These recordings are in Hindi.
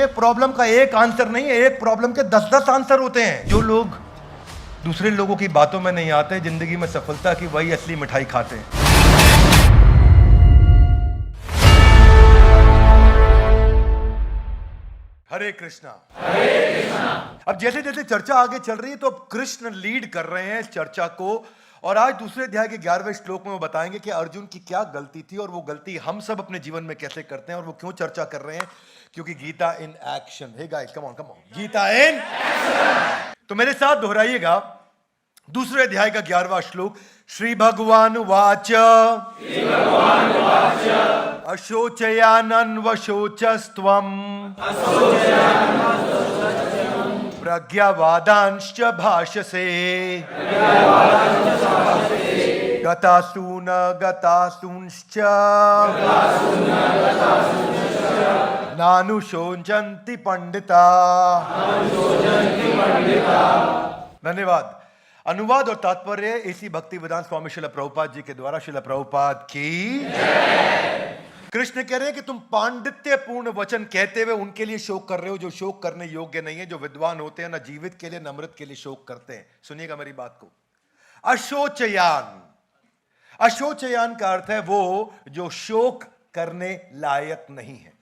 एक प्रॉब्लम का एक आंसर नहीं है, एक प्रॉब्लम के 10-10 आंसर होते हैं। जो लोग दूसरे लोगों की बातों में नहीं आते, जिंदगी में सफलता की वही असली मिठाई खाते हैं। हरे कृष्णा। अब जैसे जैसे चर्चा आगे चल रही है तो अब कृष्ण लीड कर रहे हैं इस चर्चा को, और आज दूसरे अध्याय के 11वें श्लोक में वो बताएंगे कि अर्जुन की क्या गलती थी और वो गलती हम सब अपने जीवन में कैसे करते हैं, और वो क्यों चर्चा कर रहे हैं, क्योंकि Geeta in action. Hey guys, come on Geeta in action. तो मेरे साथ दोहराइएगा दूसरे अध्याय का 11वां श्लोक। श्री भगवान वाच अशोचयानन्वशोचस्त्वम् प्रज्ञावादांश्च भाषसे गतासून गतासूंश्च नानुशोचन्ति पंडिता। धन्यवाद। अनुवाद और तात्पर्य इसी भक्ति वेदांत स्वामी श्रील प्रभुपाद जी के द्वारा। श्रील प्रभुपाद की कृष्ण कह रहे हैं कि तुम पांडित्यपूर्ण वचन कहते हुए उनके लिए शोक कर रहे हो जो शोक करने योग्य नहीं है। जो विद्वान होते हैं ना जीवित के लिए न अमृत के लिए शोक करते हैं। सुनिएगा मेरी बात को। अशोचयान, अशोचयान का अर्थ है वो जो शोक करने लायक नहीं है।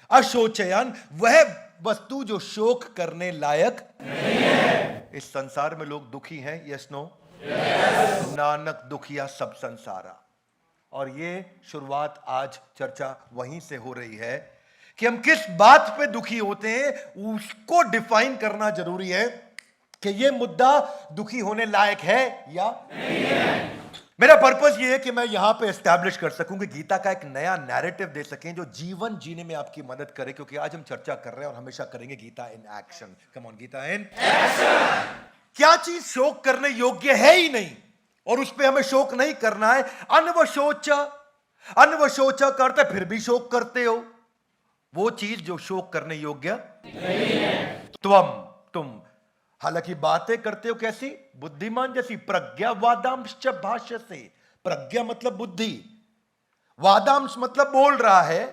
अशोचयान वह वस्तु जो शोक करने लायक नहीं है। इस संसार में लोग दुखी हैं, यस नो? नानक दुखिया सब संसारा। और ये शुरुआत आज चर्चा वहीं से हो रही है कि हम किस बात पे दुखी होते हैं, उसको डिफाइन करना जरूरी है कि ये मुद्दा दुखी होने लायक है या नहीं है। मेरा पर्पस ये है कि मैं यहां पे एस्टैब्लिश कर सकूं कि गीता का एक नया नैरेटिव दे सकें जो जीवन जीने में आपकी मदद करे, क्योंकि आज हम चर्चा कर रहे हैं और हमेशा करेंगे Geeta in action. Come on, Geeta in action. क्या चीज शोक करने योग्य है ही नहीं और उस पर हमें शोक नहीं करना है। अनवशोचा, अनवशोचा करते फिर भी शोक करते हो, वो चीज जो शोक करने योग्य नहीं है। तुम हालांकि बातें करते हो कैसी? बुद्धिमान जैसी। प्रज्ञा वादांश भाष्यसे। प्रज्ञा मतलब बुद्धि, वादांश मतलब बोल रहा है।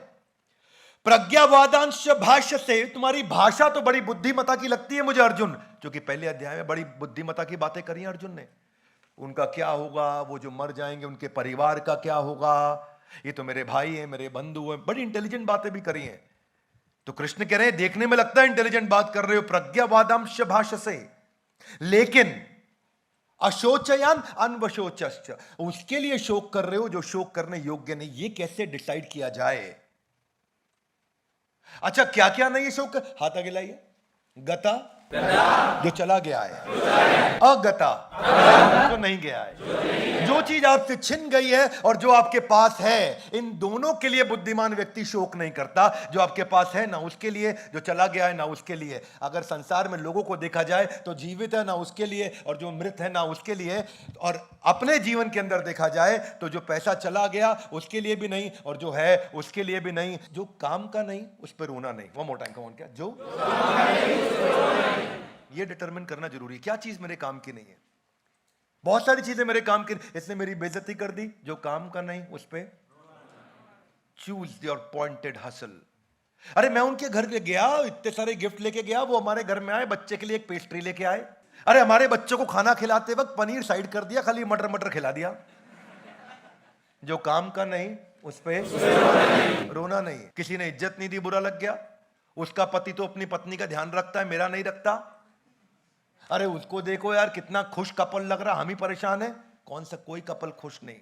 प्रज्ञा वादांश भाष्य से, तुम्हारी भाषा तो बड़ी बुद्धिमता की लगती है मुझे अर्जुन, क्योंकि पहले अध्याय में बड़ी बुद्धिमता की बातें करी हैं अर्जुन ने। उनका क्या होगा, वो जो मर जाएंगे उनके परिवार का क्या होगा, ये तो मेरे भाई हैं, मेरे बंधु हैं, बड़ी इंटेलिजेंट बातें भी करी हैं। तो कृष्ण कह रहे हैं देखने में लगता है इंटेलिजेंट बात कर रहे हो, प्रज्ञावादांश भाष्य से, लेकिन अशोचयान अनवशोचश्च, उसके लिए शोक कर रहे हो जो शोक करने योग्य नहीं। ये कैसे डिसाइड किया जाए? अच्छा, क्या क्या नहीं है शोक? हाथ आगे लाइए। गता जो चला गया है, अगता जो नहीं गया है। जो चीज आपसे छिन गई है और जो आपके पास है, इन दोनों के लिए बुद्धिमान व्यक्ति शोक नहीं करता। जो आपके पास है ना उसके लिए, जो चला गया है ना उसके लिए। अगर संसार में लोगों को देखा जाए तो जीवित है ना उसके लिए और जो मृत है ना उसके लिए, और अपने जीवन के अंदर देखा जाए तो जो पैसा चला गया उसके लिए भी नहीं और जो है उसके लिए भी नहीं। जो काम का नहीं उस पर रोना नहीं। वो मोटा कौन क्या जो ये डिटरमिन करना जरूरी है, क्या चीज मेरे काम की नहीं है। बहुत सारी चीजें मेरे काम की, इसने मेरी बेइज्जती कर दी, जो काम का नहीं उस पे चूज योर पॉइंटेड हसल। अरे मैं उनके घर गया, इतने सारे गिफ्ट लेके गया, वो हमारे घर में आए, बच्चे के लिए एक पेस्ट्री लेके आए। अरे हमारे बच्चों को खाना खिलाते वक्त पनीर साइड कर दिया, खाली मटर मटर खिला दिया। जो काम का नहीं उस पे रोना नहीं। किसी ने इज्जत नहीं दी, बुरा लग गया। उसका पति तो अपनी पत्नी का ध्यान रखता है, मेरा नहीं रखता। अरे उसको देखो यार कितना खुश कपल लग रहा, हम ही परेशान है। कौन सा कोई कपल खुश नहीं।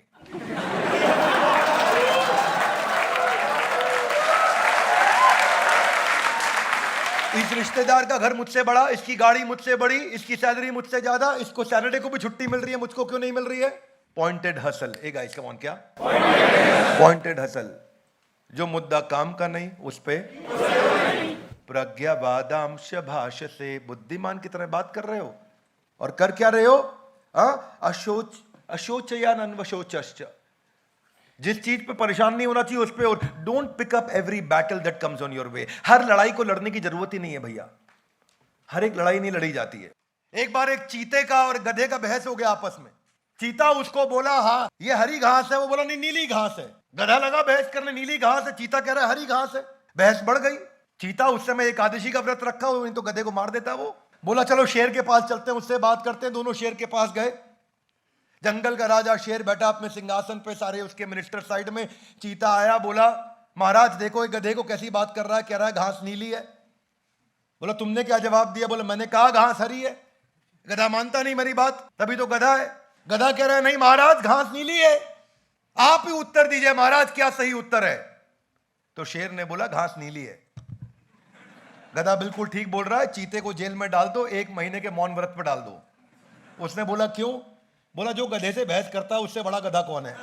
इस रिश्तेदार का घर मुझसे बड़ा, इसकी गाड़ी मुझसे बड़ी, इसकी सैलरी मुझसे ज्यादा, इसको सैटरडे को भी छुट्टी मिल रही है, मुझको क्यों नहीं मिल रही है? Pointed hustle. A guys come on, क्या पॉइंटेड हसल। जो मुद्दा काम का नहीं उस पे प्रज्ञावादांश भाष्य से, बुद्धिमान की तरह बात कर रहे हो और कर क्या रहे हो? अशोचयान अनवशोचश्च। जिस चीज पे परेशान नहीं होना चाहिए उस पे। और don't pick up every battle that comes on your way. हर लड़ाई को लड़ने की जरूरत ही नहीं है भैया, हर एक लड़ाई नहीं लड़ी जाती है। एक बार एक चीते का और गधे का बहस हो गया आपस में। चीता उसको बोला हाँ ये हरी घास है, वो बोला नहीं नीली घास है। गधा लगा बहस करने, नीली घास है, चीता कह रहा है हरी घास है। बहस बढ़ गई। चीता उस समय एकादशी का व्रत रखा हो, नहीं तो गधे को मार देता वो। बोला चलो शेर के पास चलते हैं, उससे बात करते हैं। दोनों शेर के पास गए। जंगल का राजा शेर बैठा अपने सिंहासन पे, सारे उसके मिनिस्टर साइड में। चीता आया, बोला महाराज देखो एक गधे को कैसी बात कर रहा है, कह रहा है घास नीली है। बोला तुमने क्या जवाब दिया? बोला मैंने कहा घास हरी है। गधा मानता नहीं मेरी बात, तभी तो गधा है। गधा कह रहा है नहीं महाराज घास नीली है, आप ही उत्तर दीजिए महाराज क्या सही उत्तर है। तो शेर ने बोला घास नीली है। गधा बिल्कुल ठीक बोल रहा है, चीते को जेल में डाल दो, 1 महीने के मौन व्रत पर डाल दो। उसने बोला क्यों? बोला जो गधे से बहस करता है उससे बड़ा गधा कौन है।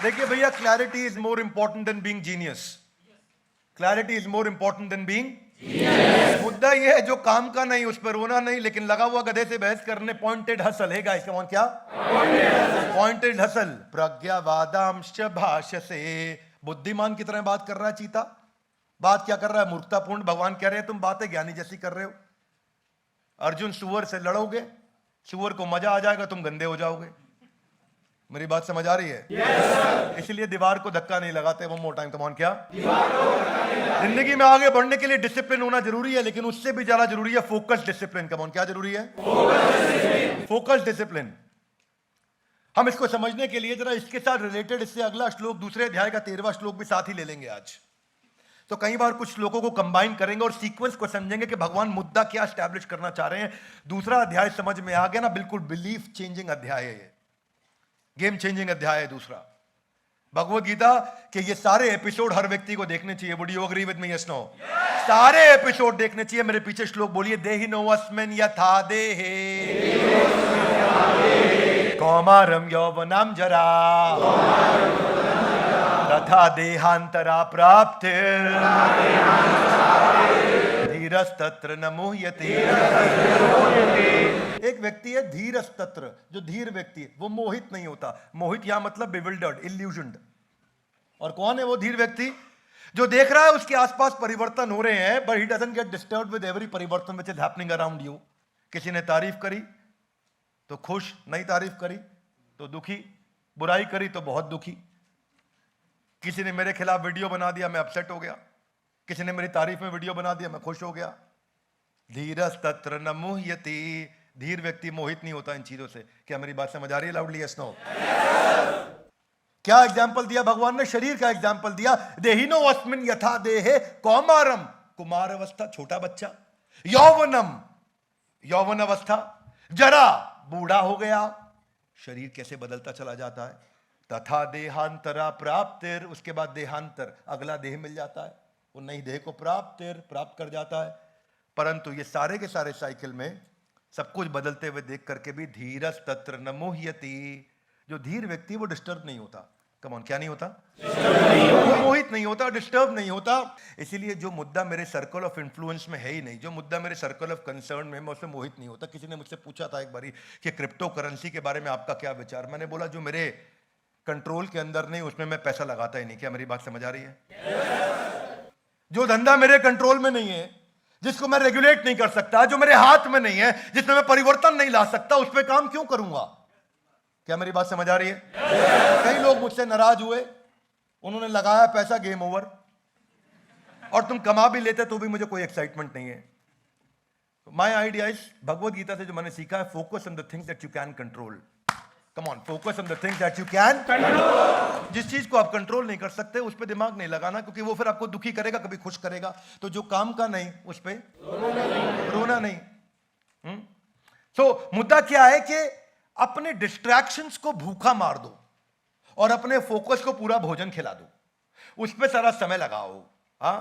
देखिए भैया, clarity is more important than being genius. Clarity is more important than being. मुद्दा यह है जो काम का नहीं उस पर रोना नहीं, लेकिन लगा हुआ गधे से बहस करने। पॉइंटेड हसल है गाइस, कौन क्या? Pointed hustle. प्रज्ञावादांश भाषसे, बुद्धिमान की तरह बात कर रहा है चीता। बात क्या कर रहा है? मूर्खतापूर्ण। भगवान कह रहे हैं तुम बातें ज्ञानी जैसी कर रहे हो। अर्जुन सुअर से लड़ोगे, सुअर को मजा आ जाएगा, तुम गंदे हो जाओगे। मेरी बात समझ आ रही है? yes, इसलिए दीवार को धक्का नहीं लगाते। वो मोर टाइम, कमॉन क्या? जिंदगी में आगे बढ़ने के लिए डिसिप्लिन होना जरूरी है, लेकिन उससे भी ज्यादा जरूरी है फोकस डिसिप्लिन। कमॉन क्या जरूरी है? Focus discipline. हम इसको समझने के लिए जरा इसके साथ रिलेटेड, इससे अगला श्लोक, दूसरे अध्याय का 13वां श्लोक भी साथ ही ले लेंगे आज। तो कई बार कुछ श्लोकों को कंबाइन करेंगे और सीक्वेंस को समझेंगे कि भगवान मुद्दा क्या एस्टैब्लिश करना चाह रहे हैं। दूसरा अध्याय समझ में आ गया ना? बिल्कुल बिलीफ चेंजिंग अध्याय है, गेम चेंजिंग अध्याय है दूसरा भगवत गीता के। ये सारे एपिसोड हर व्यक्ति को देखने चाहिए। Would you agree with me? Yes no? सारे एपिसोड देखने चाहिए। मेरे पीछे श्लोक बोलिए। देहिनोऽस्मिन् यथा देहे कौमारम यौवनम जरा तथा देहांतरा प्राप्तिर् धीरस्तत्र न मुह्यते। एक व्यक्ति है धीरस्तत्र, जो धीर व्यक्ति है वो मोहित नहीं होता। मोहित यहां मतलब बिविल्डर्ड, इल्यूजन्ड। और कौन है वो धीर व्यक्ति? जो देख रहा है उसके आसपास परिवर्तन हो रहे हैं, but he doesn't get disturbed with every परिवर्तन which is happening around you. किसी ने तारीफ करी तो खुश, नहीं तारीफ करी तो दुखी, बुराई करी तो बहुत दुखी। किसी ने मेरे खिलाफ वीडियो बना दिया, मैं अपसेट हो गया। किसी ने मेरी तारीफ में वीडियो बना दिया, मैं खुश हो गया। धीरस्तत्र न मुह्यति। धीर व्यक्ति मोहित नहीं होता इन चीजों से। क्या मेरी बात समझ आ रही है? Loudly yes no? क्या एग्जाम्पल दिया भगवान ने? शरीर का एग्जाम्पल दिया। देहिनोऽस्मिन् यथा देहे कौमारम, कुमार अवस्था छोटा बच्चा, यौवनम यौवन अवस्था, जरा बूढ़ा हो गया। शरीर कैसे बदलता चला जाता है। तथा देहांतरा प्राप्तिर, उसके बाद देहांतर, अगला देह मिल जाता है, वो नई देह को प्राप्त कर जाता है। परंतु ये सारे के सारे साइकिल में सब कुछ बदलते हुए देख करके भी धीरस्तत्र न मुह्यति। जो धीर व्यक्ति वो डिस्टर्ब नहीं होता। कमॉन क्या नहीं होता? वो मोहित नहीं होता, डिस्टर्ब नहीं होता। इसीलिए जो मुद्दा मेरे सर्कल ऑफ इन्फ्लुएंस में है ही नहीं, जो मुद्दा मेरे सर्कल ऑफ कंसर्न में, मैं उससे मोहित नहीं होता। किसी ने मुझसे पूछा था एक बारी कि क्रिप्टो करेंसी के बारे में आपका क्या विचार। मैंने बोला जो मेरे कंट्रोल के अंदर नहीं उसमें मैं पैसा लगाता ही नहीं। क्या मेरी बात समझ आ रही है? जो धंधा मेरे कंट्रोल में नहीं है, जिसको मैं रेगुलेट नहीं कर सकता, जो मेरे हाथ में नहीं है, जिसमें मैं परिवर्तन नहीं ला सकता, उस पर काम क्यों करूंगा? क्या मेरी बात समझ आ रही है? कई लोग मुझसे नाराज हुए, उन्होंने लगाया पैसा, गेम ओवर। और तुम कमा भी लेते तो भी मुझे कोई एक्साइटमेंट नहीं है। My idea is, Bhagavad Gita से जो मैंने सीखा है, focus on the things that you can control. Come on, focus on the things that you can control. जिस चीज को आप कंट्रोल नहीं कर सकते उस पर दिमाग नहीं लगाना, क्योंकि वो फिर आपको दुखी करेगा, कभी खुश करेगा। तो जो काम का नहीं उस पर रोना नहीं। तो मुद्दा क्या है कि अपने डिस्ट्रैक्शंस को भूखा मार दो और अपने फोकस को पूरा भोजन खिला दो। उस पर सारा समय लगाओ। हाँ,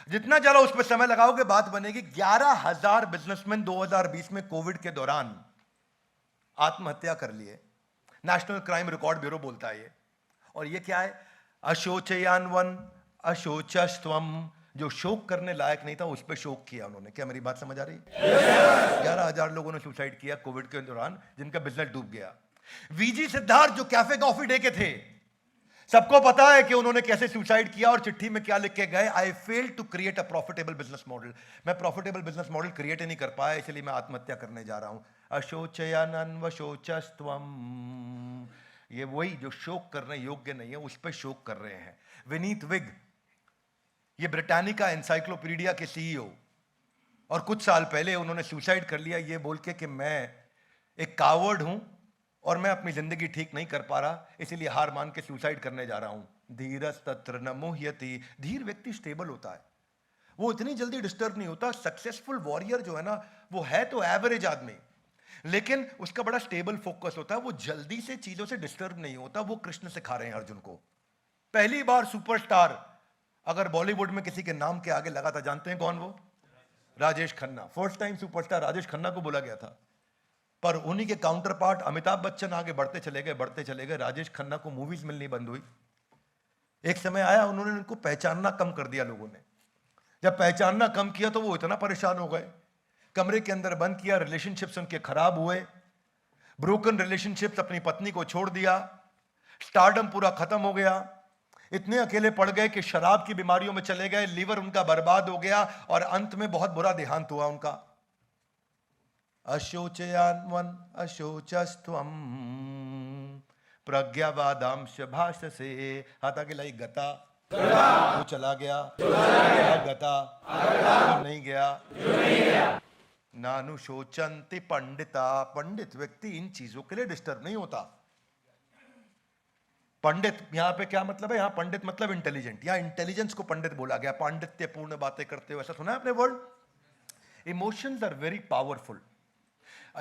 जितना ज्यादा उस पर समय लगाओगे बात बनेगी। 11,000 बिजनेसमैन 2020 में कोविड के दौरान आत्महत्या कर लिए। नेशनल क्राइम रिकॉर्ड ब्यूरो बोलता है ये। और ये क्या है? अशोचयान्वन अशोचस्त्वम। जो शोक करने लायक नहीं था उस पर शोक किया उन्होंने। क्या मेरी बात समझ आ रही? 11,000 लोगों ने सुसाइड किया कोविड के दौरान, जिनका बिजनेस डूब गया। वीजी सिद्धार्थ जो कैफे कॉफी डे के थे, सबको पता है कि उन्होंने कैसे सुसाइड किया और चिट्ठी में क्या लिख के गए, I fail to create a profitable business model. मैं प्रॉफिटेबल बिजनेस मॉडल क्रिएट ही नहीं कर पाया, इसलिए मैं आत्महत्या करने जा रहा हूं। अशोचयानन्वशोचस्त्वम, ये वही जो शोक करने योग्य नहीं है उस पर शोक कर रहे हैं। विनीत विग, ये ब्रिटानिका एनसाइक्लोपीडिया के सीईओ, और कुछ साल पहले उन्होंने सुसाइड कर लिया ये बोल के कि मैं एक कावर्ड हूं और मैं अपनी जिंदगी ठीक नहीं कर पा रहा, इसीलिए हार मान के सुसाइड करने जा रहा हूं। धीरज तत्र न मुह्यति, धीर व्यक्ति स्टेबल होता है, वो इतनी जल्दी डिस्टर्ब नहीं होता। सक्सेसफुल वॉरियर जो है ना, वो है तो एवरेज आदमी, लेकिन उसका बड़ा स्टेबल फोकस होता है, वो जल्दी से चीजों से डिस्टर्ब नहीं होता। वो कृष्ण सिखा रहे हैं अर्जुन को। पहली बार सुपरस्टार अगर बॉलीवुड में किसी के नाम के आगे लगा था, जानते हैं कौन वो? Rajesh Khanna. First time superstar Rajesh Khanna को बोला गया था, पर उन्हीं के काउंटर पार्ट अमिताभ बच्चन आगे बढ़ते चले गए। राजेश खन्ना को मूवीज मिलनी बंद हुई। एक समय आया उन्होंने उनको पहचानना कम कर दिया लोगों ने। जब पहचानना कम किया तो वो इतना परेशान हो गए, कमरे के अंदर बंद किया, रिलेशनशिप्स उनके खराब हुए, ब्रोकन रिलेशनशिप्स, अपनी पत्नी को छोड़ दिया, स्टारडम पूरा खत्म हो गया, इतने अकेले पड़ गए कि शराब की बीमारियों में चले गए, लीवर उनका बर्बाद हो गया और अंत में बहुत बुरा देहांत हुआ उनका। अशोचयान्वन अशोचस्त्वम प्रज्ञावादांश भाषसे, हाथ आगे लाई गता, वो चला गया, गता जो नहीं गया। नानुशोचंति पंडिता, पंडित व्यक्ति इन चीजों के लिए डिस्टर्ब नहीं होता। पंडित यहां पे क्या मतलब है? यहां पंडित मतलब इंटेलिजेंट, या इंटेलिजेंस को पंडित बोला गया, पांडित्यपूर्ण बातें करते हो, ऐसा सुना है आपने word? Emotions are very powerful,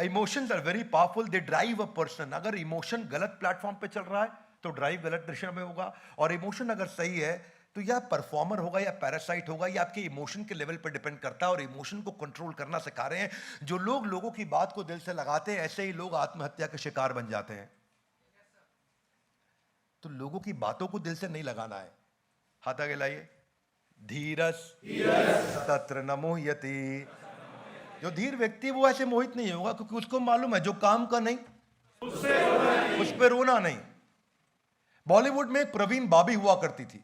emotions are very powerful, they drive a person. अगर इमोशन गलत प्लेटफॉर्म पे चल रहा है तो ड्राइव गलत दिशा में होगा, और इमोशन अगर सही है तो या परफॉर्मर होगा या पैरासाइट होगा, या आपके इमोशन के लेवल पर डिपेंड करता है। और इमोशन को कंट्रोल करना सिखा रहे हैं। जो लोग लोगों की बात को दिल से लगाते हैं, ऐसे ही लोग आत्महत्या के शिकार बन जाते हैं। तो लोगों की बातों को दिल से नहीं लगाना है। हाथ आगे लाइए। धीरस तत्र न मोह्यति, जो धीर व्यक्ति वो ऐसे मोहित नहीं होगा, क्योंकि उसको मालूम है जो काम का नहीं उस पे रोना नहीं। बॉलीवुड में एक प्रवीण बाबी हुआ करती थी,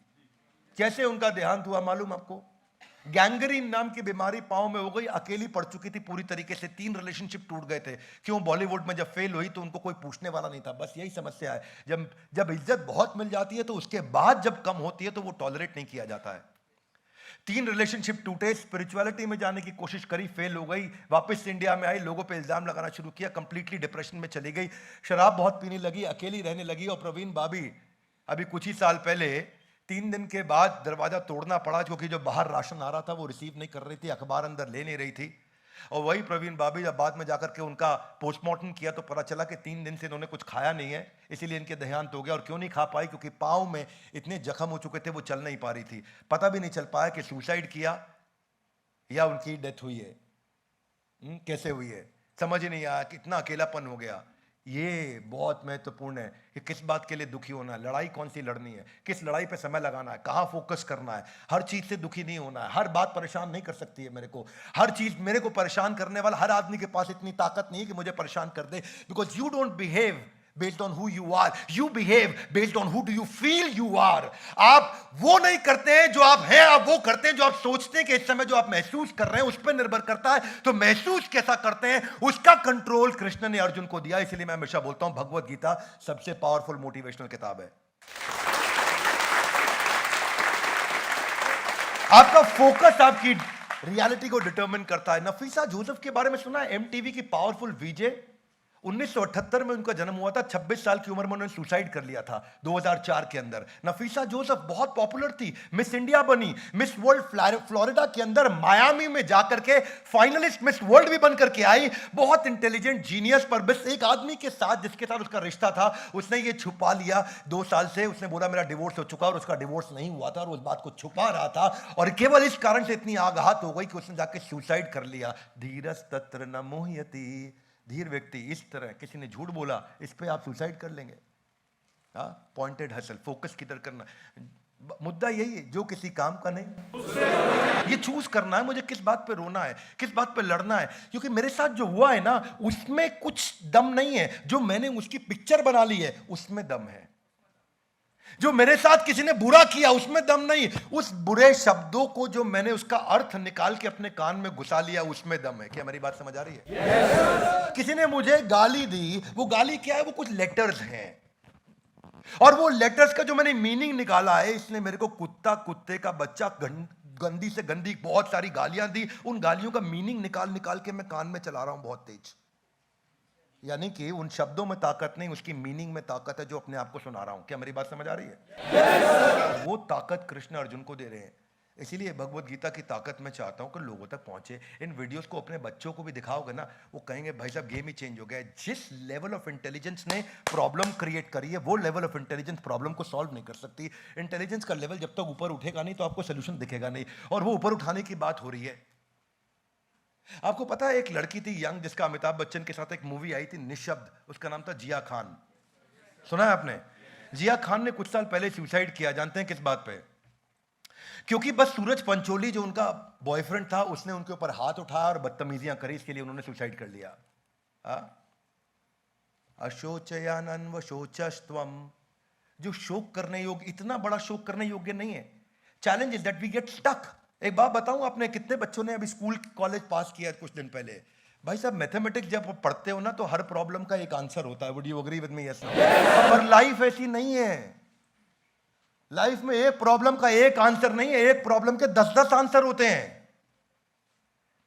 कैसे उनका देहांत हुआ मालूम आपको? गैंग्रीन नाम की बीमारी पांव में हो गई, अकेली पड़ चुकी थी पूरी तरीके से, 3 रिलेशनशिप टूट गए थे। क्यों? बॉलीवुड में जब फेल हुई तो उनको कोई पूछने वाला नहीं था। बस यही समस्या है, जब इज्जत बहुत मिल जाती है तो उसके बाद जब कम होती है तो वो टॉलरेट नहीं किया जाता है। 3 रिलेशनशिप टूटे, स्पिरिचुअलिटी में जाने की कोशिश करी, फेल हो गई, वापस इंडिया में आई, लोगों पे इल्जाम लगाना शुरू किया, कंप्लीटली डिप्रेशन में चली गई, शराब बहुत पीने लगी, अकेली रहने लगी। और प्रवीण बाबी अभी कुछ ही साल पहले 3 दिन के बाद दरवाजा तोड़ना पड़ा, क्योंकि जो बाहर राशन आ रहा था वो रिसीव नहीं कर रही थी, अखबार अंदर ले नहीं रही थी। और वही प्रवीण बाबी जब बाद में जाकर के उनका पोस्टमार्टम किया तो पता चला कि 3 दिन से इन्होंने कुछ खाया नहीं है, इसीलिए इनके देहांत हो गया। और क्यों नहीं खा पाई? क्योंकि पाँव में इतने जख्म हो चुके थे, वो चल नहीं पा रही थी। पता भी नहीं चल पाया कि सुसाइड किया या उनकी डेथ हुई है। कैसे हुई है समझ ही नहीं आया, कितना अकेलापन हो गया। ये बहुत महत्वपूर्ण है कि किस बात के लिए दुखी होना है, लड़ाई कौन सी लड़नी है, किस लड़ाई पे समय लगाना है, कहाँ फोकस करना है। हर चीज से दुखी नहीं होना है, हर बात परेशान नहीं कर सकती है मेरे को। हर चीज मेरे को परेशान करने वाला हर आदमी के पास इतनी ताकत नहीं है कि मुझे परेशान कर दे। Because you don't behave based on who you are, you behave based on who do you feel you are। आप वो नहीं करते हैं जो आप हैं, आप वो करते हैं जो आप सोचते हैं कि इस समय जो आप महसूस कर रहे हैं उस पर निर्भर करता है। तो महसूस कैसा करते हैं उसका कंट्रोल कृष्ण ने अर्जुन को दिया। इसलिए मैं हमेशा बोलता हूं भगवत गीता सबसे पावरफुल मोटिवेशनल किताब है। आपका फोकस आपकी रियलिटी को डिटरमिन करता है। नफीसा जोसेफ के बारे में सुना है? एमटीवी की पावरफुल वीजे, 1978 में उनका जन्म हुआ था। 26 साल की उम्र में उन्होंने सुसाइड कर लिया था 2004 के अंदर। नफीसा जोसेफ बहुत पॉपुलर थी, मिस इंडिया बनी, मिस वर्ल्ड फ्लोरिडा के अंदर मायामी में जाकर के फाइनलिस्ट मिस वर्ल्ड भी बनकर के आई। बहुत इंटेलिजेंट जीनियस, पर बस एक आदमी के साथ जिसके साथ उसका रिश्ता था उसने ये छुपा लिया 2 साल से। उसने बोला मेरा डिवोर्स हो चुका, और उसका डिवोर्स नहीं हुआ था और उस बात को छुपा रहा था। और केवल इस कारण से इतनी आघात हो गई कि उसने जाके सुसाइड कर लिया। धीरज तत्र न मोह्यति, धीर व्यक्ति इस तरह, किसी ने झूठ बोला इस पे आप सुसाइड कर लेंगे। पॉइंटेड हसल, फोकस किधर करना। मुद्दा यही है, जो किसी काम का नहीं, ये चूज करना है मुझे किस बात पे रोना है, किस बात पे लड़ना है। क्योंकि मेरे साथ जो हुआ है ना उसमें कुछ दम नहीं है, जो मैंने उसकी पिक्चर बना ली है उसमें दम है। जो मेरे साथ किसी ने बुरा किया उसमें दम नहीं, उस बुरे शब्दों को जो मैंने उसका अर्थ निकाल के अपने कान में घुसा लिया उसमें दम है। क्या मेरी बात समझ आ रही है? किसी ने मुझे गाली दी, वो गाली क्या है? वो कुछ लेटर्स हैं, और वो लेटर्स का जो मैंने मीनिंग निकाला है, इसने मेरे को कुत्ता, कुत्ते का बच्चा, गंदी से गंदी बहुत सारी गालियां दी। उन गालियों का मीनिंग निकाल निकाल के मैं कान में चला रहा हूं बहुत तेज। यानी कि उन शब्दों में ताकत नहीं, उसकी मीनिंग में ताकत है जो अपने आप को सुना रहा हूं। क्या मेरी बात समझ आ रही है? वो ताकत कृष्ण अर्जुन को दे रहे हैं। इसीलिए भगवत गीता की ताकत मैं चाहता हूं कि लोगों तक पहुंचे। इन वीडियोस को अपने बच्चों को भी दिखाओगे ना, वो कहेंगे भाई साहब गेम ही चेंज हो गया है। जिस लेवल ऑफ इंटेलिजेंस ने प्रॉब्लम क्रिएट करी है, वो लेवल ऑफ इंटेलिजेंस प्रॉब्लम को सॉल्व नहीं कर सकती। इंटेलिजेंस का लेवल जब तक ऊपर उठेगा नहीं तो आपको सोल्यूशन दिखेगा नहीं, और वो ऊपर उठाने की बात हो रही है। आपको पता है एक लड़की थी यंग, जिसका अमिताभ बच्चन के साथ एक मूवी आई थी निशब्द, उसका नाम था जिया खान। सुना है आपने? जिया खान ने कुछ साल पहले सुसाइड किया। जानते हैं किस बात पे? क्योंकि बस सूरज पंचोली जो उनका बॉयफ्रेंड था, उसने उनके ऊपर हाथ उठाया और बदतमीजियां करी, इसके लिए उन्होंने सुसाइड कर लिया। अशोचयानन व शोचस्त्वम, जो शोक करने योग्य, इतना बड़ा शोक करने योग्य नहीं है। Challenge is that we get stuck. एक बात बताऊं, आपने कितने बच्चों ने अभी स्कूल कॉलेज पास किया कुछ दिन पहले? भाई साहब मैथमेटिक्स जब पढ़ते हो ना तो हर प्रॉब्लम का एक आंसर होता है। Would you agree with me? Yes no? पर लाइफ ऐसी नहीं है। लाइफ में एक प्रॉब्लम का एक आंसर नहीं है, एक प्रॉब्लम के 10-10 आंसर होते हैं।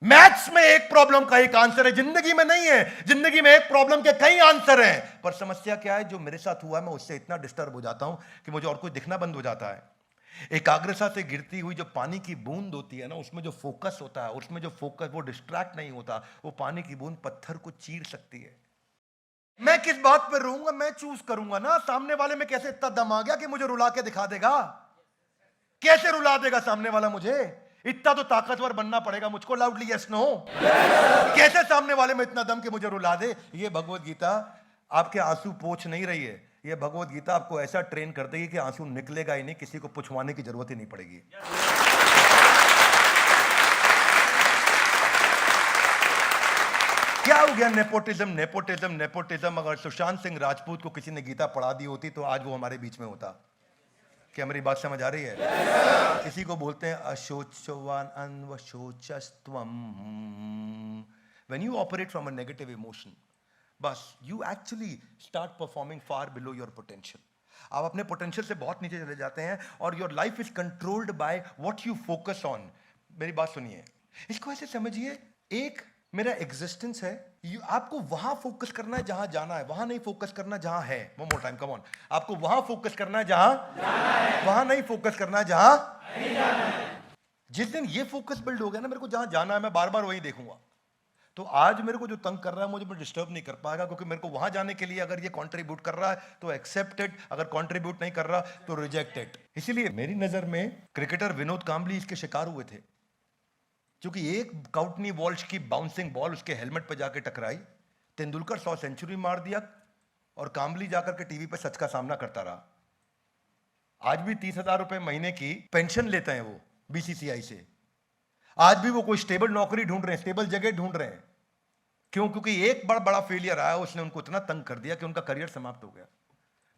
मैथ्स में एक प्रॉब्लम का एक आंसर है, जिंदगी में नहीं है। जिंदगी में एक प्रॉब्लम के कई आंसर हैं। पर समस्या क्या है? जो मेरे साथ हुआ है, मैं उससे इतना डिस्टर्ब हो जाता हूं कि मुझे और कुछ दिखना बंद हो जाता है। एकाग्रता से गिरती हुई जो पानी की बूंद होती है ना, उसमें जो फोकस होता है, उसमें जो फोकस, वो डिस्ट्रैक्ट नहीं होता। वो पानी की बूंद पत्थर को चीर सकती है। मैं किस बात पर रहूंगा? मैं चूज करूंगा ना। सामने वाले में कैसे इतना दम आ गया कि मुझे रुला के दिखा देगा? कैसे रुला देगा सामने वाला मुझे? इतना तो ताकतवर बनना पड़ेगा मुझको। Loudly yes no? कैसे सामने वाले में इतना दम कि मुझे रुला दे? ये भगवत गीता आपके आंसू पोंछ नहीं रही है। ये भगवत गीता आपको ऐसा ट्रेन कर देगी कि आंसू निकलेगा ही नहीं, किसी को पुछवाने की जरूरत ही नहीं पड़ेगी। क्या हो गया? Nepotism, nepotism, nepotism. अगर सुशांत सिंह राजपूत को किसी ने गीता पढ़ा दी होती तो आज वो हमारे बीच में होता। क्या मेरी बात समझ आ रही है? इसी को बोलते हैं अशोचवान अन्वशोचस्त्वम। When you operate from a negative emotion, बस you actually start performing far below your potential. आप अपने पोटेंशियल से बहुत नीचे चले जाते हैं, और your life is controlled by what you focus on. मेरी बात सुनिए, इसको ऐसे समझिए, एक मेरा एग्जिस्टेंस है, आपको वहां फोकस करना है जहां जाना है, वहां नहीं फोकस करना जहां है। One more time, come on. आपको वहां फोकस करना है जहां जाना है, वहां नहीं फोकस करना है जहां नहीं जाना है। जिस दिन ये फोकस बिल्ड हो गया ना, मेरे को जहां जाना है मैं बार बार वही देखूंगा, तो आज मेरे को जो तंग कर रहा है मुझे डिस्टर्ब नहीं कर पाएगा, क्योंकि मेरे को वहां जाने के लिए अगर ये कंट्रीब्यूट कर रहा है तो एक्सेप्टेड, अगर कंट्रीब्यूट नहीं कर रहा तो रिजेक्टेड। इसीलिए मेरी नजर में क्रिकेटर विनोद कांबली इसके शिकार हुए थे, क्योंकि एक काउटनी वॉल्श की बाउंसिंग बॉल उसके हेलमेट पर जाके टकराई। तेंदुलकर 100 सेंचुरी मार दिया और कांबली जाकर के टीवी पे सच का सामना करता रहा। आज भी 30,000 रुपए महीने की पेंशन लेते हैं वो बीसीसीआई से। आज भी वो कोई स्टेबल नौकरी ढूंढ रहे हैं, स्टेबल जगह ढूंढ रहे हैं। क्यों? क्योंकि एक बड़ा बड़ा फेलियर आया, उसने उनको इतना तंग कर दिया कि उनका करियर समाप्त हो गया।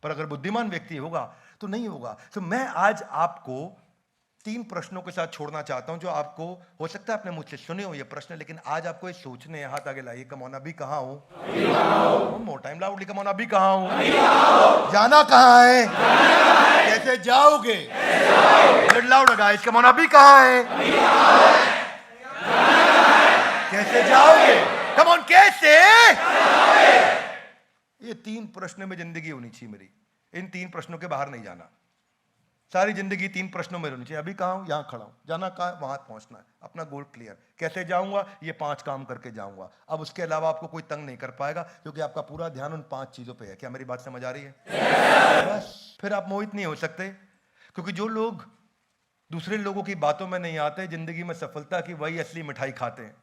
पर अगर बुद्धिमान व्यक्ति होगा तो नहीं होगा। तो मैं आज आपको 3 प्रश्नों के साथ छोड़ना चाहता हूं, जो आपको हो सकता है आपने मुझसे सुने हो ये प्रश्न, लेकिन आज आपको ये सोचने हैं। हाथ आगे लाइए। कम ऑन, अभी कहां हूं? More time, loudly come on, अभी कहां हूं? जाना कहां है? कैसे जाओगे? लाउड गाइस, कम ऑन, अभी कहां है? कैसे जाओगे? कम ऑन, कैसे? ये 3 प्रश्न में जिंदगी होनी चाहिए मेरी। इन 3 प्रश्नों के बाहर नहीं जाना। सारी जिंदगी 3 प्रश्नों में होनी चाहिए। अभी कहां हूं? यहां खड़ा हूं। जाना कहां है? वहां पहुंचना है। अपना गोल क्लियर। कैसे जाऊंगा? ये 5 काम करके जाऊंगा। अब उसके अलावा आपको कोई तंग नहीं कर पाएगा, क्योंकि आपका पूरा ध्यान उन 5 चीजों पे है। क्या मेरी बात समझ आ रही है? बस फिर आप मोहित नहीं हो सकते, क्योंकि जो लोग दूसरे लोगों की बातों में नहीं आते, जिंदगी में सफलता की वही असली मिठाई खाते हैं।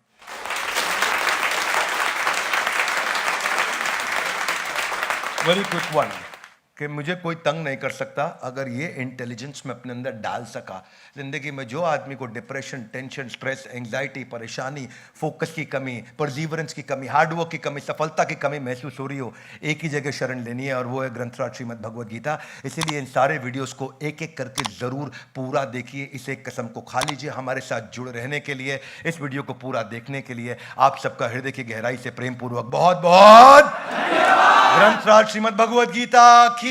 वेरी क्विक वन, कि मुझे कोई तंग नहीं कर सकता अगर ये इंटेलिजेंस में अपने अंदर डाल सका। जिंदगी में जो आदमी को डिप्रेशन, टेंशन, स्ट्रेस, एंग्जाइटी, परेशानी, फोकस की कमी, परजीवरेंस की कमी, हार्डवर्क की कमी, सफलता की कमी महसूस हो रही हो, एक ही जगह शरण लेनी है और वो है ग्रंथराज श्रीमद् भगवद गीता। इसीलिए इन सारे वीडियोस को एक एक करके जरूर पूरा देखिए। इस एक कसम को खा लीजिए हमारे साथ जुड़े रहने के लिए, इस वीडियो को पूरा देखने के लिए। आप सबका हृदय की गहराई से प्रेम पूर्वक बहुत बहुत ग्रंथराज श्रीमद् भगवद गीता की